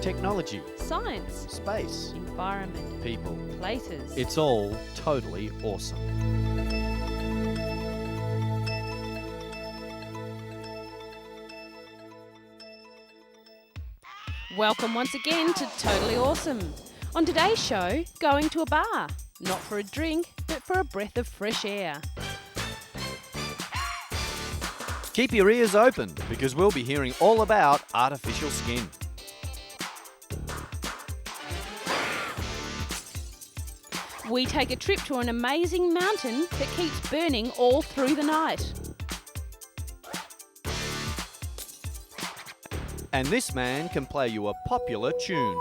Technology, Science, space, environment, people. places. It's all totally awesome. Welcome once again to Totally Awesome. On today's show, going to a bar. Not for a drink, but for a breath of fresh air. Keep your ears open because we'll be hearing all about artificial skin. We take a trip to an amazing mountain that keeps burning all through the night. And this man can play you a popular tune.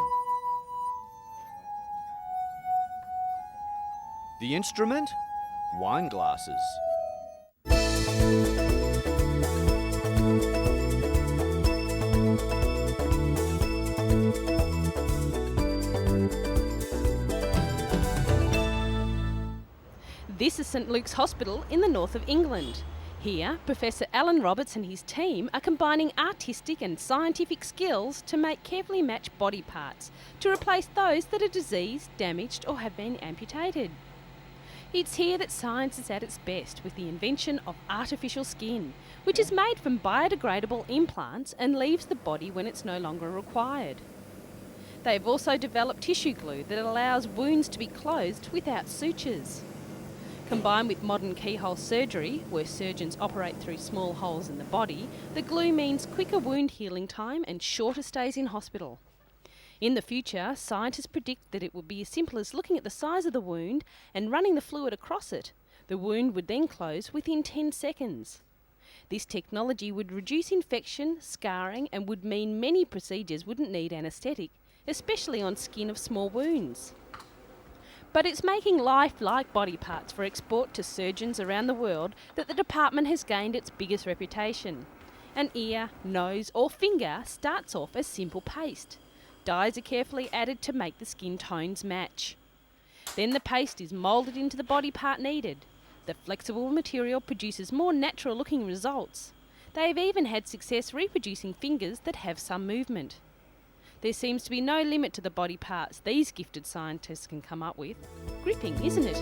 The instrument? Wine glasses. This is St Luke's Hospital in the north of England. Here, Professor Alan Roberts and his team are combining artistic and scientific skills to make carefully matched body parts to replace those that are diseased, damaged or have been amputated. It's here that science is at its best with the invention of artificial skin, which is made from biodegradable implants and leaves the body when it's no longer required. They've also developed tissue glue that allows wounds to be closed without sutures. Combined with modern keyhole surgery, where surgeons operate through small holes in the body, the glue means quicker wound healing time and shorter stays in hospital. In the future, scientists predict that it will be as simple as looking at the size of the wound and running the fluid across it. The wound would then close within 10 seconds. This technology would reduce infection, scarring, and would mean many procedures wouldn't need anaesthetic, especially on skin of small wounds. But it's making life-like body parts for export to surgeons around the world that the department has gained its biggest reputation. An ear, nose or finger starts off as simple paste. Dyes are carefully added to make the skin tones match. Then the paste is moulded into the body part needed. The flexible material produces more natural-looking results. They have even had success reproducing fingers that have some movement. There seems to be no limit to the body parts these gifted scientists can come up with. Gripping, isn't it?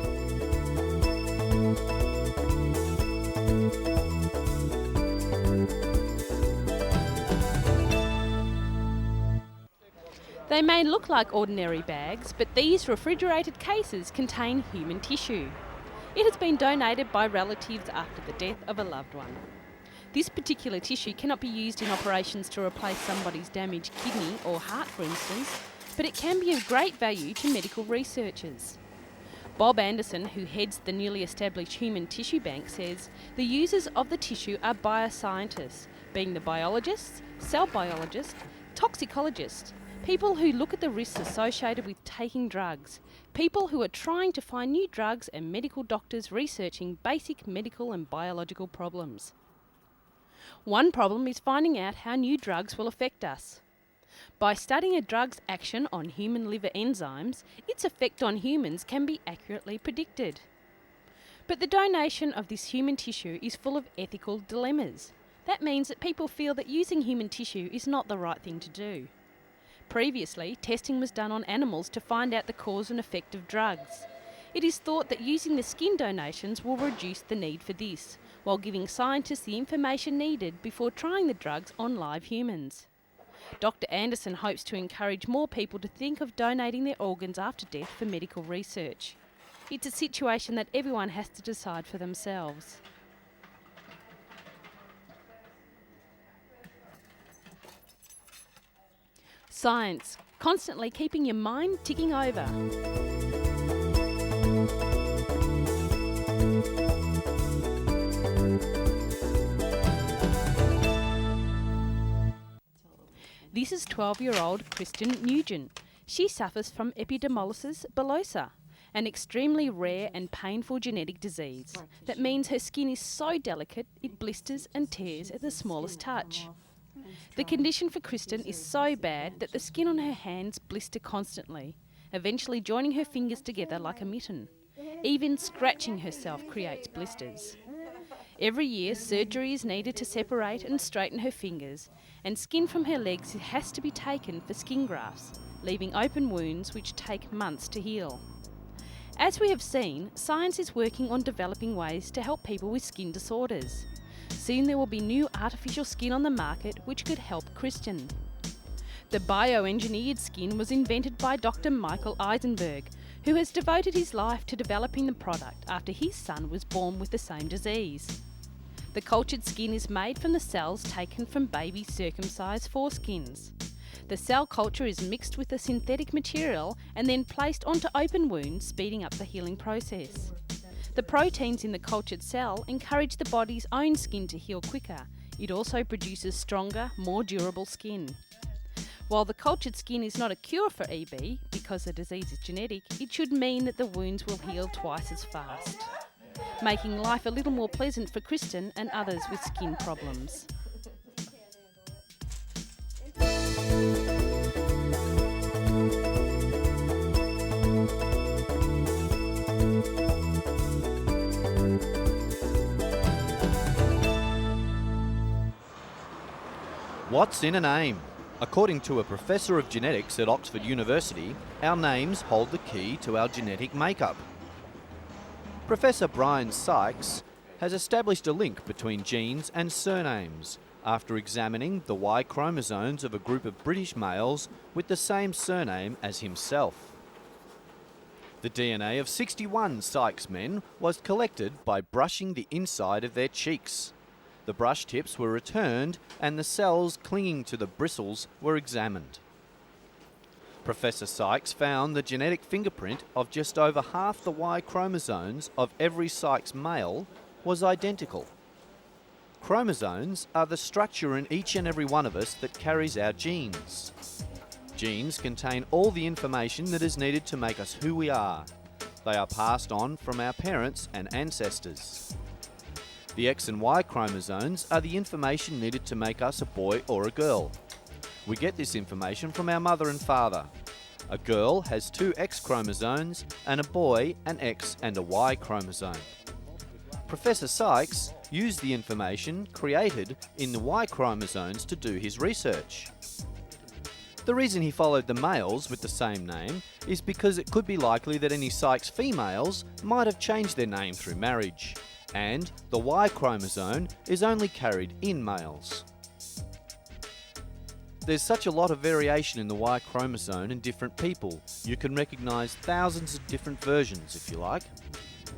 They may look like ordinary bags, but these refrigerated cases contain human tissue. It has been donated by relatives after the death of a loved one. This particular tissue cannot be used in operations to replace somebody's damaged kidney or heart, for instance, but it can be of great value to medical researchers. Bob Anderson, who heads the newly established Human Tissue Bank, says the users of the tissue are bioscientists, being the biologists, cell biologists, toxicologists, people who look at the risks associated with taking drugs, people who are trying to find new drugs, and medical doctors researching basic medical and biological problems. One problem is finding out how new drugs will affect us. By studying a drug's action on human liver enzymes, its effect on humans can be accurately predicted. But the donation of this human tissue is full of ethical dilemmas. That means that people feel that using human tissue is not the right thing to do. Previously, testing was done on animals to find out the cause and effect of drugs. It is thought that using the skin donations will reduce the need for this, while giving scientists the information needed before trying the drugs on live humans. Dr. Anderson hopes to encourage more people to think of donating their organs after death for medical research. It's a situation that everyone has to decide for themselves. Science, constantly keeping your mind ticking over. This is 12-year-old Kristen Nugent. She suffers from epidermolysis bullosa, an extremely rare and painful genetic disease that means her skin is so delicate it blisters and tears at the smallest touch. The condition for Kristen is so bad that the skin on her hands blister constantly, eventually joining her fingers together like a mitten. Even scratching herself creates blisters. Every year, surgery is needed to separate and straighten her fingers, and skin from her legs has to be taken for skin grafts, leaving open wounds which take months to heal. As we have seen, science is working on developing ways to help people with skin disorders. Soon there will be new artificial skin on the market which could help Kristen. The bioengineered skin was invented by Dr. Michael Eisenberg, who has devoted his life to developing the product after his son was born with the same disease. The cultured skin is made from the cells taken from baby circumcised foreskins. The cell culture is mixed with a synthetic material and then placed onto open wounds, speeding up the healing process. The proteins in the cultured cell encourage the body's own skin to heal quicker. It also produces stronger, more durable skin. While the cultured skin is not a cure for EB, because the disease is genetic, it should mean that the wounds will heal twice as fast, making life a little more pleasant for Kristen and others with skin problems. What's in a name? According to a professor of genetics at Oxford University, our names hold the key to our genetic makeup. Professor Brian Sykes has established a link between genes and surnames after examining the Y chromosomes of a group of British males with the same surname as himself. The DNA of 61 Sykes men was collected by brushing the inside of their cheeks. The brush tips were returned and the cells clinging to the bristles were examined. Professor Sykes found the genetic fingerprint of just over half the Y chromosomes of every Sykes male was identical. Chromosomes are the structure in each and every one of us that carries our genes. Genes contain all the information that is needed to make us who we are. They are passed on from our parents and ancestors. The X and Y chromosomes are the information needed to make us a boy or a girl. We get this information from our mother and father. A girl has 2 X chromosomes and a boy an X and a Y chromosome. Professor Sykes used the information created in the Y chromosomes to do his research. The reason he followed the males with the same name is because it could be likely that any Sykes females might have changed their name through marriage. And the Y chromosome is only carried in males. There's such a lot of variation in the Y chromosome in different people. You can recognise thousands of different versions if you like.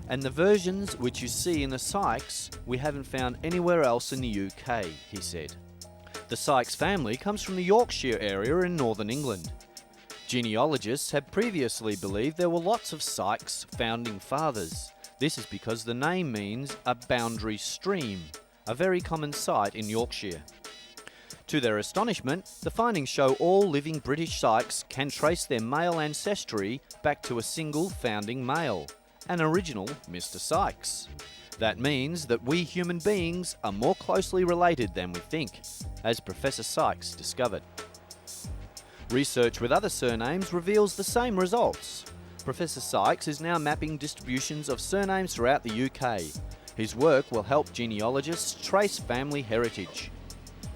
And the versions which you see in the Sykes we haven't found anywhere else in the UK, he said. The Sykes family comes from the Yorkshire area in northern England. Genealogists had previously believed there were lots of Sykes founding fathers. This is because the name means a boundary stream, a very common sight in Yorkshire. To their astonishment, the findings show all living British Sykes can trace their male ancestry back to a single founding male, an original Mr. Sykes. That means that we human beings are more closely related than we think, as Professor Sykes discovered. Research with other surnames reveals the same results. Professor Sykes is now mapping distributions of surnames throughout the UK. His work will help genealogists trace family heritage.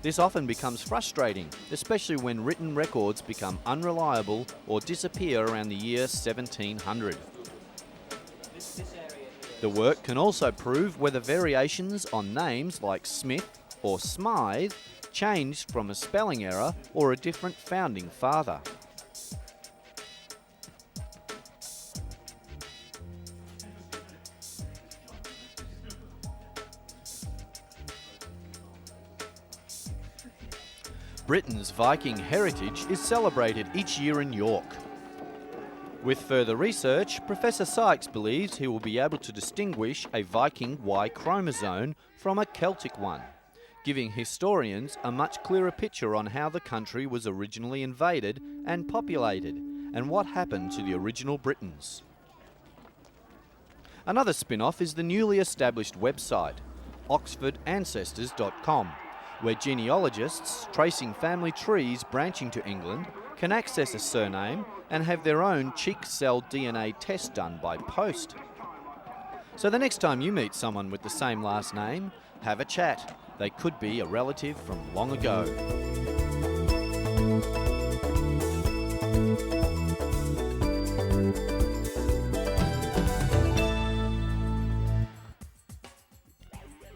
This often becomes frustrating, especially when written records become unreliable or disappear around the year 1700. The work can also prove whether variations on names like Smith or Smythe changed from a spelling error or a different founding father. Britain's Viking heritage is celebrated each year in York. With further research, Professor Sykes believes he will be able to distinguish a Viking Y chromosome from a Celtic one, giving historians a much clearer picture on how the country was originally invaded and populated, and what happened to the original Britons. Another spin-off is the newly established website, oxfordancestors.com, where genealogists tracing family trees branching to England can access a surname and have their own cheek cell DNA test done by post. So the next time you meet someone with the same last name, have a chat. They could be a relative from long ago.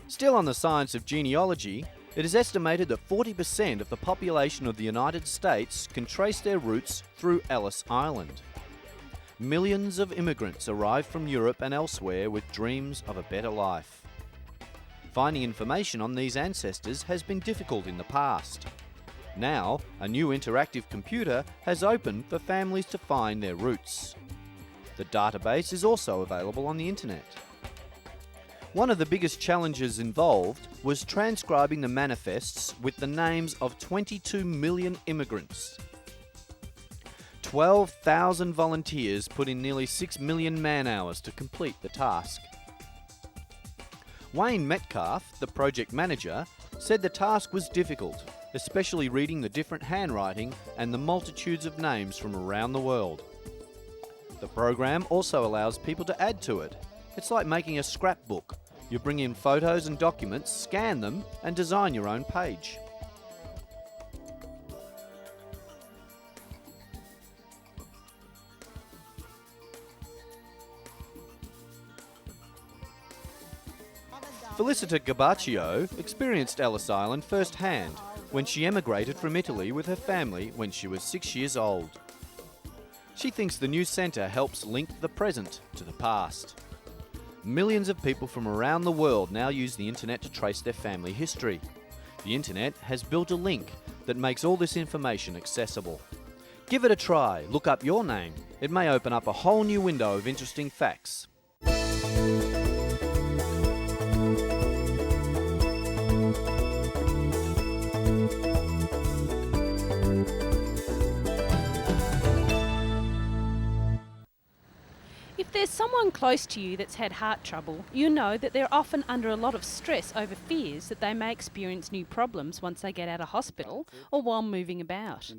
Still on the science of genealogy, it is estimated that 40% of the population of the United States can trace their roots through Ellis Island. Millions of immigrants arrive from Europe and elsewhere with dreams of a better life. Finding information on these ancestors has been difficult in the past. Now, a new interactive computer has opened for families to find their roots. The database is also available on the internet. One of the biggest challenges involved was transcribing the manifests with the names of 22 million immigrants. 12,000 volunteers put in nearly 6 million man-hours to complete the task. Wayne Metcalf, the project manager, said the task was difficult, especially reading the different handwriting and the multitudes of names from around the world. The program also allows people to add to it. It's like making a scrapbook. You bring in photos and documents, scan them, and design your own page. Felicita Gabaccio experienced Ellis Island firsthand when she emigrated from Italy with her family when she was 6 years old. She thinks the new centre helps link the present to the past. Millions of people from around the world now use the internet to trace their family history. The internet has built a link that makes all this information accessible. Give it a try, look up your name. It may open up a whole new window of interesting facts. If there's someone close to you that's had heart trouble, you know that they're often under a lot of stress over fears that they may experience new problems once they get out of hospital or while moving about.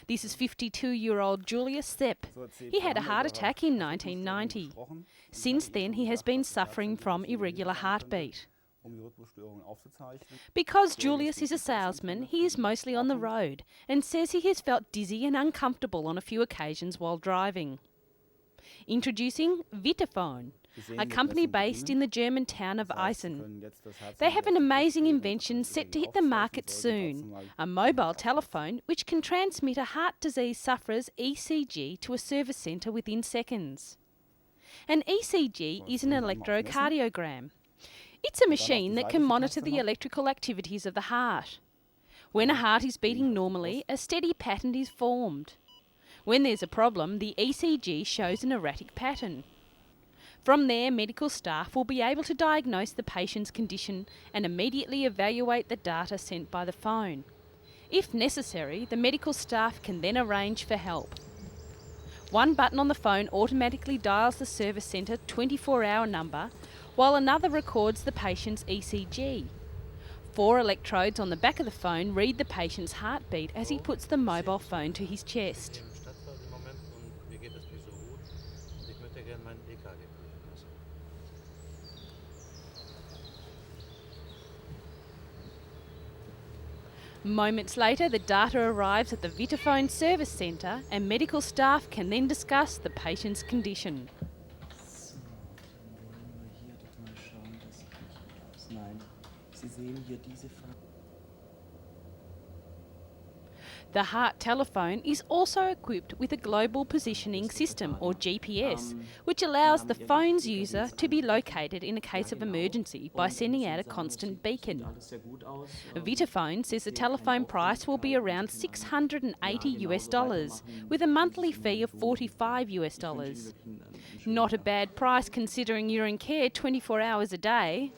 This is 52-year-old Julius Sepp. He had a heart attack in 1990. Since then, he has been suffering from irregular heartbeat. Because Julius is a salesman, he is mostly on the road and says he has felt dizzy and uncomfortable on a few occasions while driving. Introducing Vitaphone, a company based in the German town of Eisen. They have an amazing invention set to hit the market soon, a mobile telephone which can transmit a heart disease sufferer's ECG to a service centre within seconds. An ECG is an electrocardiogram. It's a machine that can monitor the electrical activities of the heart. When a heart is beating normally, a steady pattern is formed. When there's a problem, the ECG shows an erratic pattern. From there, medical staff will be able to diagnose the patient's condition and immediately evaluate the data sent by the phone. If necessary, the medical staff can then arrange for help. One button on the phone automatically dials the service centre 24-hour number, while another records the patient's ECG. 4 electrodes on the back of the phone read the patient's heartbeat as he puts the mobile phone to his chest. Moments later, the data arrives at the Vitaphone service centre and medical staff can then discuss the patient's condition. The heart telephone is also equipped with a global positioning system, or GPS, which allows the phone's user to be located in a case of emergency by sending out a constant beacon. Vitaphone says the telephone price will be around $680 with a monthly fee of $45. Not a bad price considering you're in care 24 hours a day.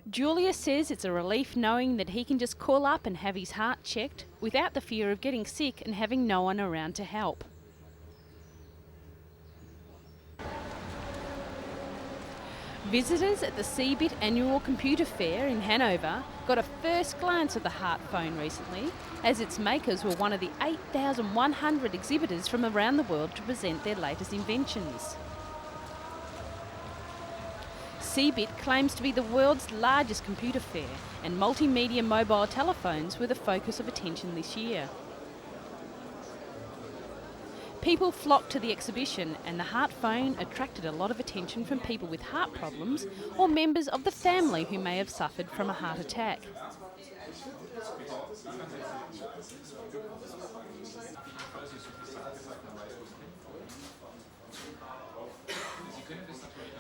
Julius says it's a relief knowing that he can just call up and have his heart checked, without the fear of getting sick and having no one around to help. Visitors at the CeBIT annual computer fair in Hanover got a first glance at the Heart phone recently, as its makers were one of the 8,100 exhibitors from around the world to present their latest inventions. CeBIT claims to be the world's largest computer fair, and multimedia mobile telephones were the focus of attention this year. People flocked to the exhibition, and the Heart phone attracted a lot of attention from people with heart problems or members of the family who may have suffered from a heart attack.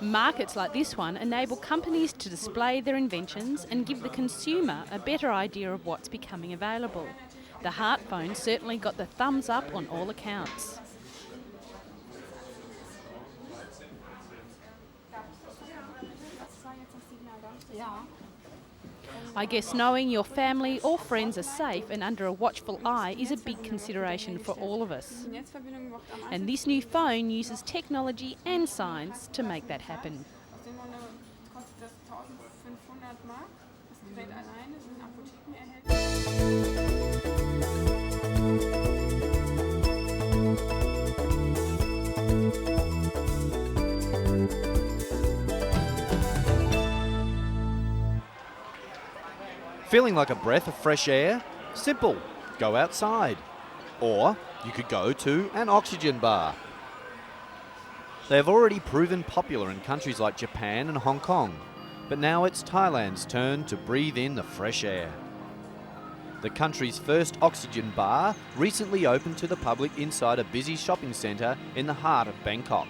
Markets like this one enable companies to display their inventions and give the consumer a better idea of what's becoming available. The Heart phone certainly got the thumbs up on all accounts. I guess knowing your family or friends are safe and under a watchful eye is a big consideration for all of us. And this new phone uses technology and science to make that happen. Feeling like a breath of fresh air? Simple. Go outside. Or you could go to an oxygen bar. They have already proven popular in countries like Japan and Hong Kong, but now it's Thailand's turn to breathe in the fresh air. The country's first oxygen bar recently opened to the public inside a busy shopping centre in the heart of Bangkok.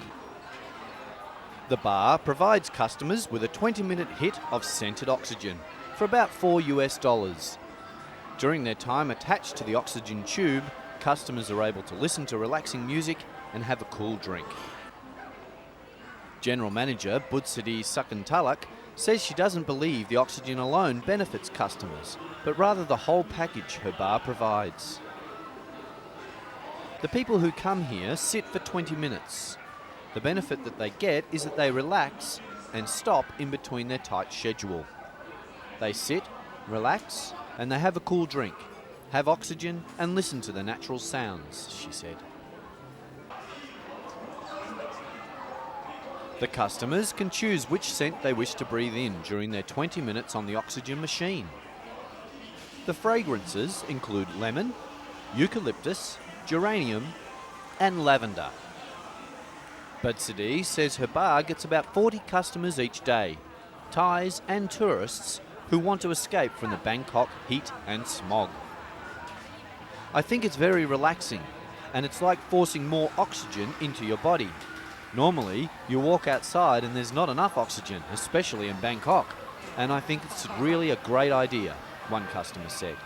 The bar provides customers with a 20-minute hit of scented oxygen for about $4. During their time attached to the oxygen tube, customers are able to listen to relaxing music and have a cool drink. General Manager Budsidi Sakantalak says she doesn't believe the oxygen alone benefits customers, but rather the whole package her bar provides. The people who come here sit for 20 minutes. The benefit that they get is that they relax and stop in between their tight schedule. They sit, relax, and they have a cool drink, have oxygen, and listen to the natural sounds, she said. The customers can choose which scent they wish to breathe in during their 20 minutes on the oxygen machine. The fragrances include lemon, eucalyptus, geranium, and lavender. Budsidi says her bar gets about 40 customers each day, Thais and tourists who want to escape from the Bangkok heat and smog. I think it's very relaxing, and it's like forcing more oxygen into your body. Normally, you walk outside and there's not enough oxygen, especially in Bangkok, and I think it's really a great idea, one customer said.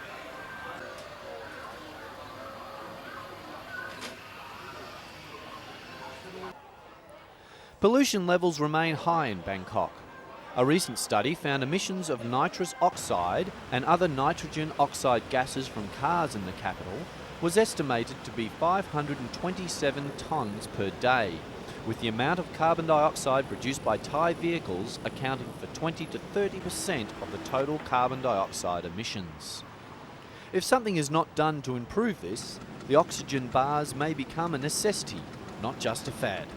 Pollution levels remain high in Bangkok. A recent study found emissions of nitrous oxide and other nitrogen oxide gases from cars in the capital was estimated to be 527 tonnes per day, with the amount of carbon dioxide produced by Thai vehicles accounting for 20 to 30% of the total carbon dioxide emissions. If something is not done to improve this, the oxygen bars may become a necessity, not just a fad.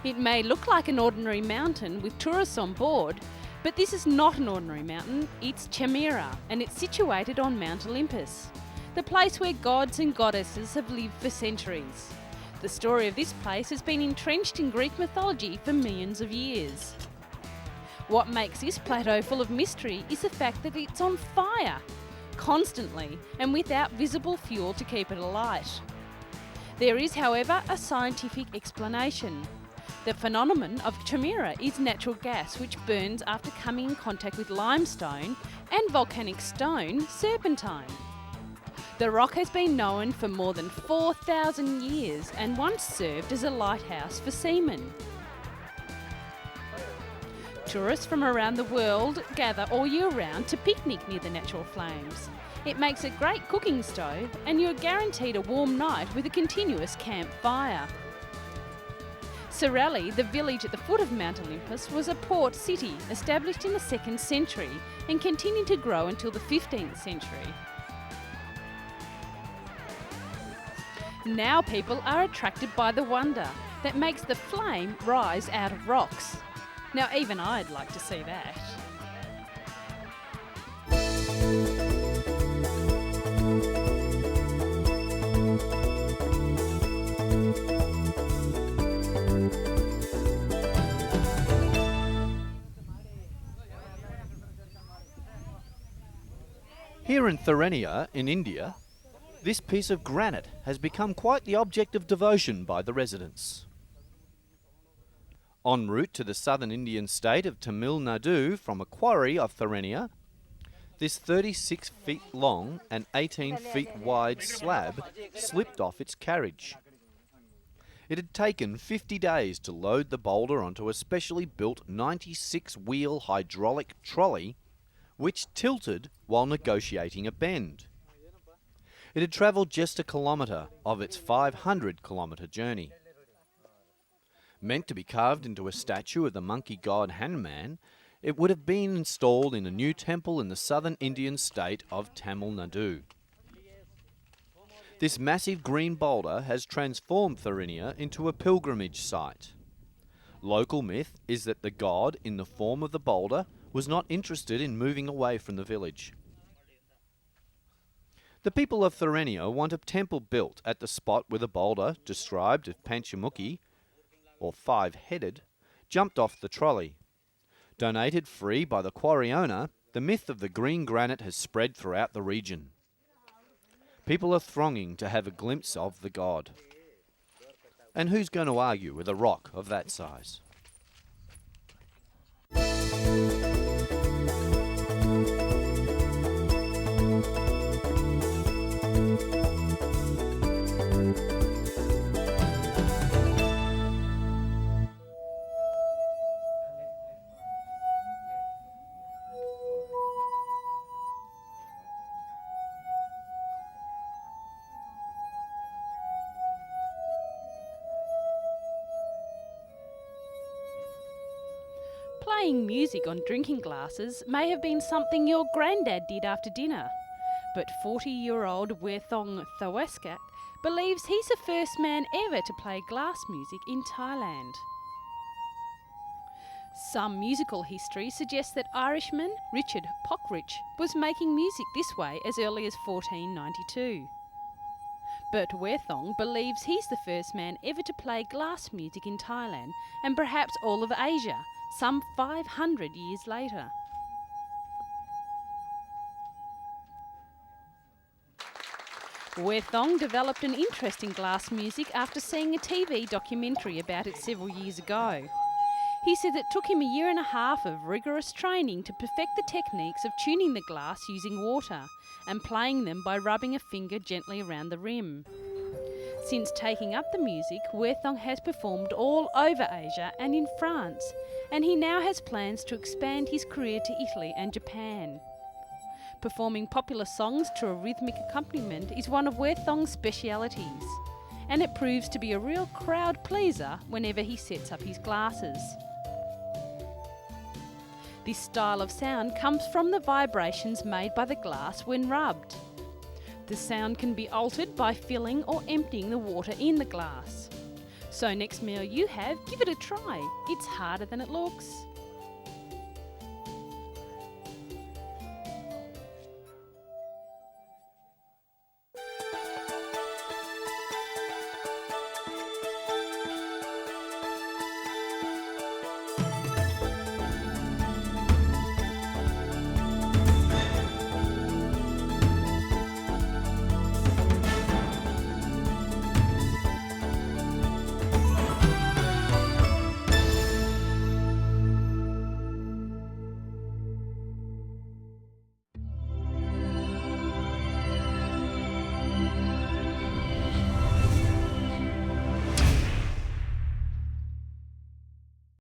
It may look like an ordinary mountain with tourists on board, but this is not an ordinary mountain, it's Chimera, and it's situated on Mount Olympus, the place where gods and goddesses have lived for centuries. The story of this place has been entrenched in Greek mythology for millions of years. What makes this plateau full of mystery is the fact that it's on fire, constantly, and without visible fuel to keep it alight. There is, however, a scientific explanation. The phenomenon of chimera is natural gas which burns after coming in contact with limestone and volcanic stone, serpentine. The rock has been known for more than 4,000 years and once served as a lighthouse for seamen. Tourists from around the world gather all year round to picnic near the natural flames. It makes a great cooking stove and you're guaranteed a warm night with a continuous campfire. Sorelli, the village at the foot of Mount Olympus, was a port city established in the 2nd century and continued to grow until the 15th century. Now people are attracted by the wonder that makes the flame rise out of rocks. Now even I'd like to see that. Here in Tharenia, in India, this piece of granite has become quite the object of devotion by the residents. En route to the southern Indian state of Tamil Nadu from a quarry of Tharenia, this 36 feet long and 18 feet wide slab slipped off its carriage. It had taken 50 days to load the boulder onto a specially built 96-wheel hydraulic trolley which tilted while negotiating a bend. It had travelled just a kilometre of its 500-kilometre journey. Meant to be carved into a statue of the monkey god Hanuman, it would have been installed in a new temple in the southern Indian state of Tamil Nadu. This massive green boulder has transformed Tharenia into a pilgrimage site. Local myth is that the god in the form of the boulder was not interested in moving away from the village. The people of Tharenia want a temple built at the spot where the boulder, described as Panchamukhi, or five-headed, jumped off the trolley. Donated free by the quarry owner, the myth of the green granite has spread throughout the region. People are thronging to have a glimpse of the god. And who's going to argue with a rock of that size? Playing music on drinking glasses may have been something your granddad did after dinner, but 40-year-old Werthong Thawaskat believes he's the first man ever to play glass music in Thailand. Some musical history suggests that Irishman Richard Pockrich was making music this way as early as 1492. But Werthong believes he's the first man ever to play glass music in Thailand and perhaps all of Asia, some 500 years later. Werthong developed an interest in glass music after seeing a TV documentary about it several years ago. He said it took him 1.5 years of rigorous training to perfect the techniques of tuning the glass using water and playing them by rubbing a finger gently around the rim. Since taking up the music, Werthong has performed all over Asia and in France, and he now has plans to expand his career to Italy and Japan. Performing popular songs to a rhythmic accompaniment is one of Werthong's specialities, and it proves to be a real crowd pleaser whenever he sets up his glasses. This style of sound comes from the vibrations made by the glass when rubbed. The sound can be altered by filling or emptying the water in the glass. So next meal you have, give it a try. It's harder than it looks.